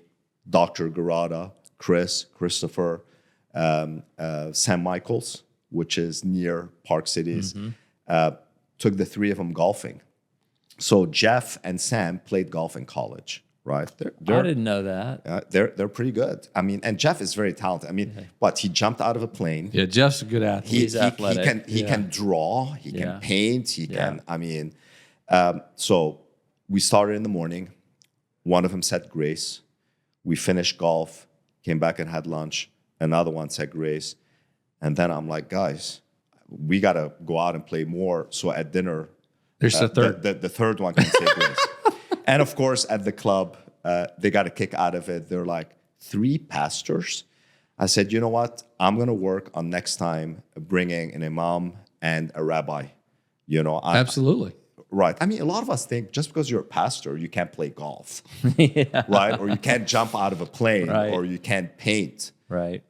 Dr. Garada, Christopher, Sam Michaels, which is near Park Cities, took the three of them golfing. So Jeff and Sam played golf in college, right? I didn't know that. They're pretty good. I mean, and Jeff is very talented. I mean, he jumped out of a plane. Yeah, Jeff's a good athlete. He's athletic. He can draw. He Yeah. can paint. He Yeah. can. I mean, so we started in the morning. One of them said grace. We finished golf. Came back and had lunch. Another one said grace, and then I'm like, guys, we gotta go out and play more. So at dinner, There's the third. the third one can say grace. And of course, at the club, they got a kick out of it. They're like, 3 pastors? I said, you know what? I'm going to work on next time bringing an imam and a rabbi. Absolutely. Right. I mean, a lot of us think just because you're a pastor, you can't play golf, right? Or you can't jump out of a plane, Right. or you can't paint. Right.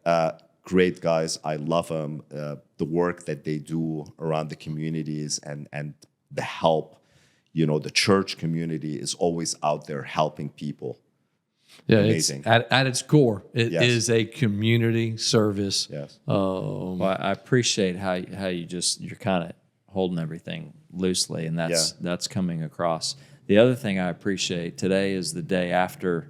Great guys. I love them. The work that they do around the communities and the help. The church community is always out there helping people. Yeah, Amazing. It's at its core, it Yes. is a community service. Yes. Well, I appreciate how you're kind of holding everything loosely, and that's coming across. The other thing I appreciate, today is the day after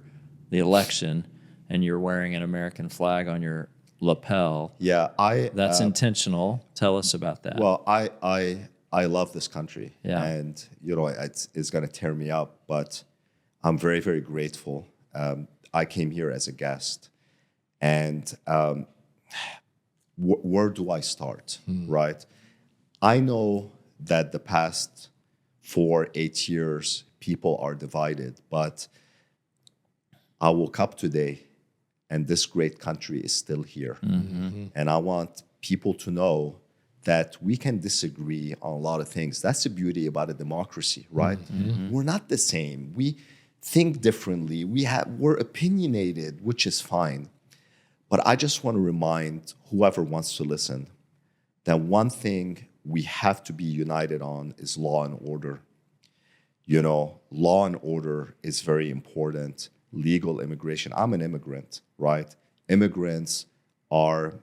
the election, and you're wearing an American flag on your lapel. Yeah, That's intentional. Tell us about that. Well, I love this country, Yeah. and it's going to tear me up, but I'm very, very grateful. I came here as a guest, and where do I start? Right? I know that the past 4-8 years, people are divided, but I woke up today, and this great country is still here, and I want people to know that we can disagree on a lot of things. That's the beauty about a democracy, right? We're not the same. We think differently. We're opinionated, which is fine. But I just want to remind whoever wants to listen that one thing we have to be united on is law and order. Law and order is very important. Legal immigration. I'm an immigrant, right? Immigrants are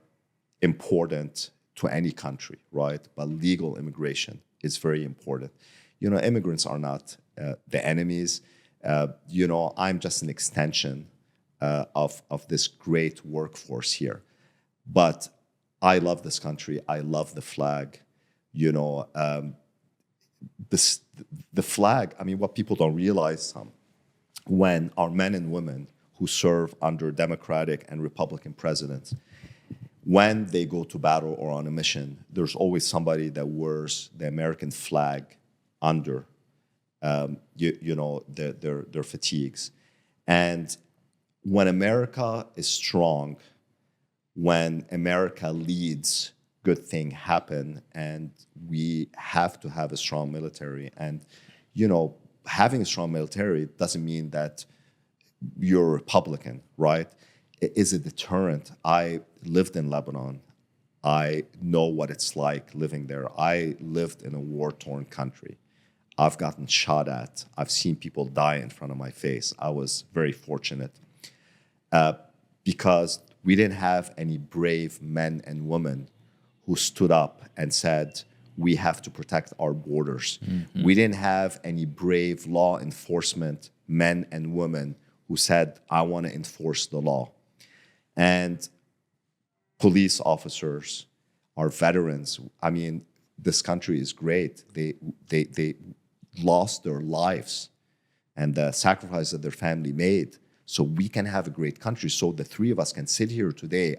important to any country, right? But legal immigration is very important. Immigrants are not the enemies. I'm just an extension of this great workforce here. But I love this country. I love the flag. The flag, I mean, what people don't realize, when our men and women who serve under Democratic and Republican presidents, when they go to battle or on a mission, there's always somebody that wears the American flag under, their fatigues. And when America is strong, when America leads, good things happen, and we have to have a strong military. And, having a strong military doesn't mean that you're a Republican, right? It is a deterrent. I lived in Lebanon. I know what it's like living there. I lived in a war-torn country. I've gotten shot at. I've seen people die in front of my face. I was very fortunate because we didn't have any brave men and women who stood up and said, we have to protect our borders. Mm-hmm. We didn't have any brave law enforcement men and women who said, I want to enforce the law. And police officers, our veterans, I mean, this country is great. They lost their lives and the sacrifice that their family made so we can have a great country. So the three of us can sit here today.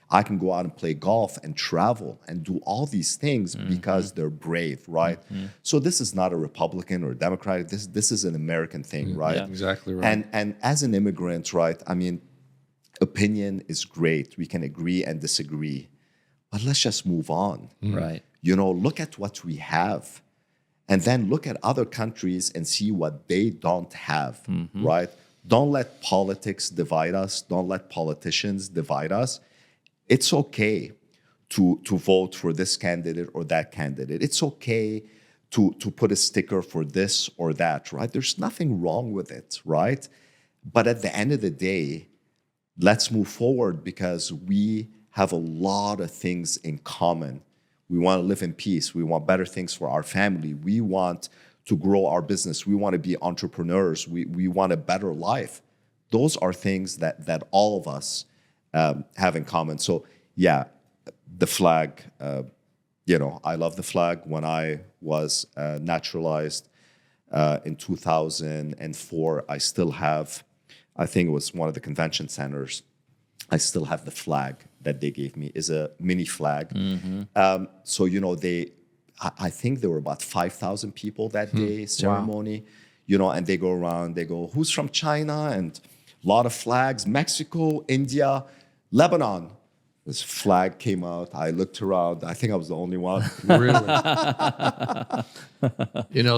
I can go out and play golf and travel and do all these things because they're brave, right? Mm-hmm. So this is not a Republican or a Democratic. This is an American thing, right? Yeah, exactly right. And as an immigrant, right, I mean, opinion is great. We can agree and disagree. But let's just move on. Right. Look at what we have. And then look at other countries and see what they don't have, right? Don't let politics divide us. Don't let politicians divide us. It's okay to vote for this candidate or that candidate. It's okay to put a sticker for this or that, right? There's nothing wrong with it, right? But at the end of the day, let's move forward because we have a lot of things in common. We want to live in peace. We want better things for our family. We want to grow our business. We want to be entrepreneurs. We want a better life. Those are things that all of us have in common. So, yeah, the flag, I love the flag. When I was naturalized in 2004, I still have, I think it was one of the convention centers, I still have the flag that they gave me, is a mini flag. So, I think there were about 5,000 people that day, ceremony, and they go around, they go, who's from China? And a lot of flags, Mexico, India, Lebanon. This flag came out. I looked around. I think I was the only one. Really?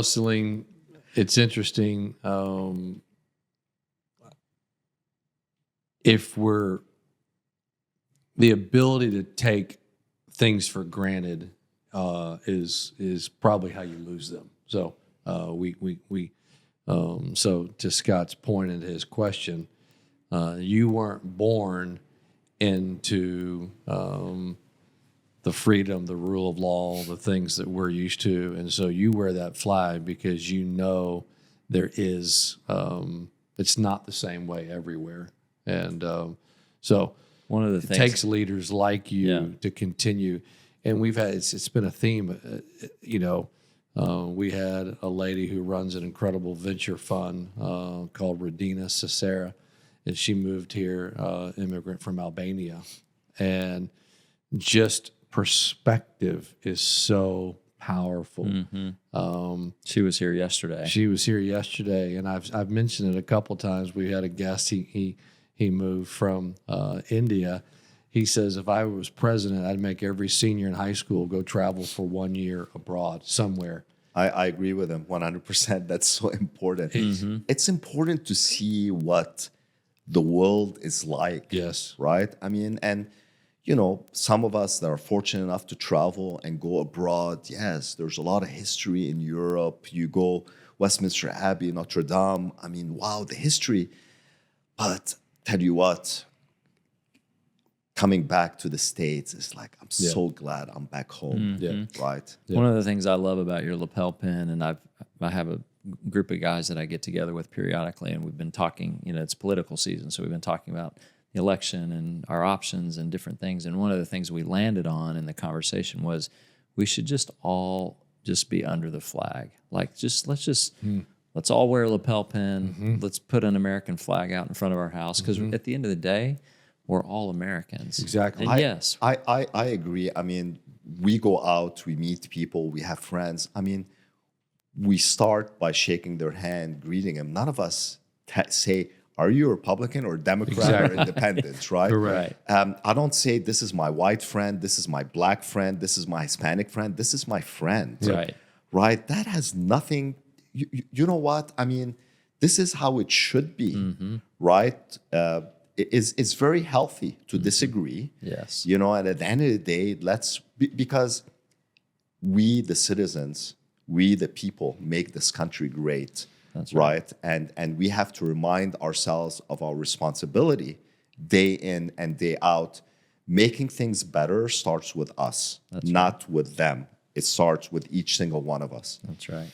Salim, it's interesting. The ability to take things for granted is probably how you lose them. So so to Scott's point and his question, you weren't born into the freedom, the rule of law, the things that we're used to, and so you wear that flag because there is it's not the same way everywhere, and so one of the it things takes leaders like you to continue. And we've had it's been a theme. We had a lady who runs an incredible venture fund called Radina Cicera, and she moved here, immigrant from Albania, and just perspective is so powerful. She was here yesterday. And I've mentioned it a couple times. We had a guest. He moved from India. He says, if I was president, I'd make every senior in high school go travel for 1 year abroad somewhere. I agree with him 100%. That's so important. It's important to see what the world is like. Yes. Right? I mean, and, some of us that are fortunate enough to travel and go abroad, yes, there's a lot of history in Europe. You go Westminster Abbey, Notre Dame. I mean, wow, the history. But tell you what, coming back to the States, it's like, I'm so glad I'm back home, right? Yeah. One of the things I love about your lapel pin, and I have a group of guys that I get together with periodically, and we've been talking, it's political season, so we've been talking about the election and our options and different things. And one of the things we landed on in the conversation was we should just all just be under the flag. Like, let's let's all wear a lapel pin. Let's put an American flag out in front of our house. Because at the end of the day, we're all Americans. Exactly. And yes. I agree. I mean, we go out, we meet people, we have friends. I mean, we start by shaking their hand, greeting them. None of us say, are you a Republican or Democrat or independent, right? Correct. I don't say, this is my white friend, this is my black friend, this is my Hispanic friend, this is my friend. Right. Right? That has nothing, you know what? I mean, this is how it should be, right? It's very healthy to disagree. Yes. You know, and at the end of the day, because we, the citizens, we, the people, make this country great. That's right. And we have to remind ourselves of our responsibility day in and day out. Making things better starts with us, not with them. It starts with each single one of us. That's right.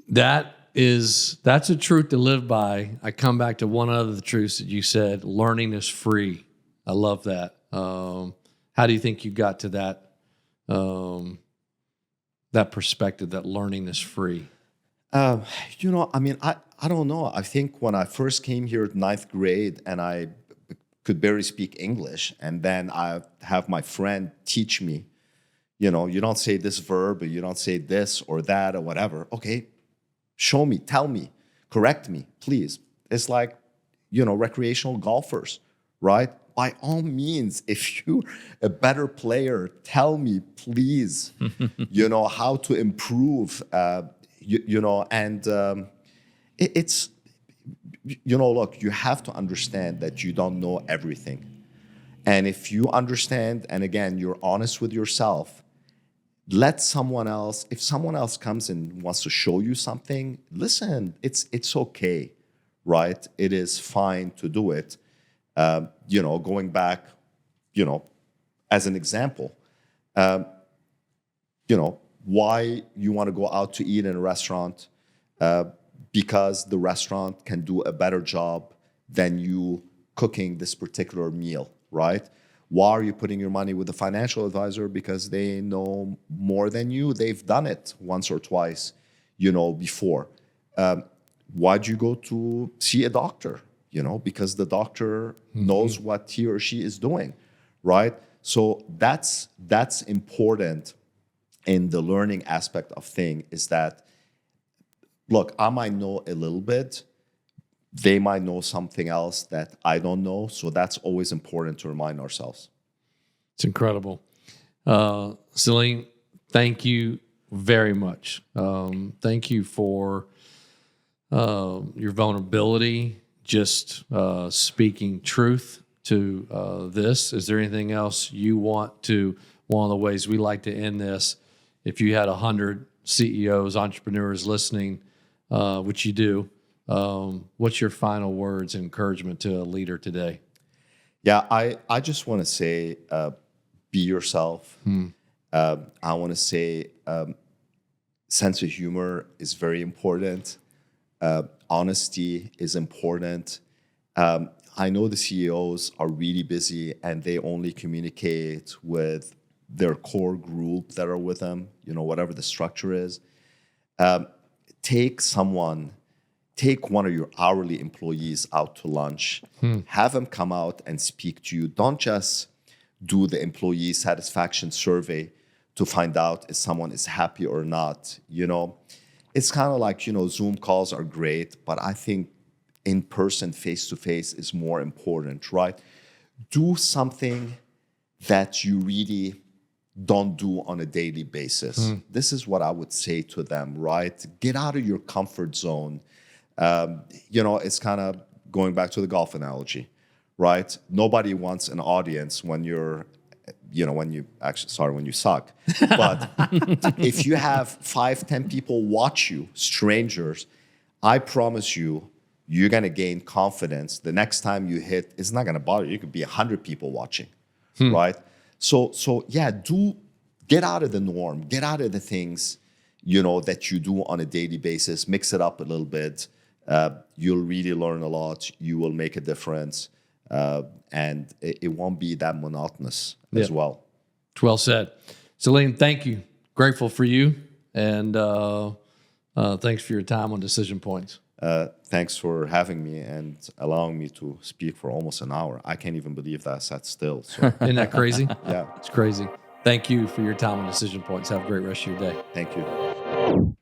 That's a truth to live by. I come back to one other truth that you said, learning is free. I love that. How do you think you got to that that perspective that learning is free? You know, I mean, I don't know. I think when I first came here at 9th grade and I could barely speak English, and then I have my friend teach me, you know, you don't say this verb, or you don't say this or that or whatever. Okay, show me, tell me, correct me, please. It's like, you know, recreational golfers, right? By all means, if you're a better player, tell me, please, you know, how to improve, you know, and it's, you know, look, you have to understand that you don't know everything. And if you understand, and again, you're honest with yourself, let someone else, if someone else comes and wants to show you something, listen, it's okay, right? It is fine to do it. You know, going back, you know, as an example, you know, why you want to go out to eat in a restaurant, because the restaurant can do a better job than you cooking this particular meal, right? Why are you putting your money with a financial advisor? Because they know more than you. They've done it once or twice, you know, before. Why'd you go to see a doctor? You know, because the doctor knows what he or she is doing, right? So that's important in the learning aspect of thing, is that, look, I might know a little bit, they might know something else that I don't know. So that's always important to remind ourselves. It's incredible. Salim, thank you very much. Thank you for your vulnerability, just speaking truth to this. Is there anything else you want to, one of the ways we like to end this, if you had 100 CEOs, entrepreneurs listening, which you do, what's your final words and encouragement to a leader today? Yeah, I just want to say, be yourself. I want to say sense of humor is very important. Honesty is important. I know the CEOs are really busy and they only communicate with their core group that are with them, you know, whatever the structure is. Take one of your hourly employees out to lunch, have them come out and speak to you. Don't just do the employee satisfaction survey to find out if someone is happy or not. You know, it's kind of like, you know, Zoom calls are great, but I think in person, face-to-face is more important, right? Do something that you really don't do on a daily basis. This is what I would say to them, right? Get out of your comfort zone. You know, it's kind of going back to the golf analogy, right? Nobody wants an audience when you're, you know, when you suck. But if you have 5-10 people watch you, strangers, I promise you, you're going to gain confidence. The next time you hit, it's not going to bother you. You could be 100 people watching, right? So yeah, get out of the norm, get out of the things, you know, that you do on a daily basis, mix it up a little bit. You'll really learn a lot. You will make a difference. And it won't be that monotonous as well. Well said. Salim, thank you. Grateful for you. And Thanks for your time on Decision Points. Thanks for having me and allowing me to speak for almost an hour. I can't even believe that I sat still. So. Isn't that crazy? Yeah. It's crazy. Thank you for your time on Decision Points. Have a great rest of your day. Thank you.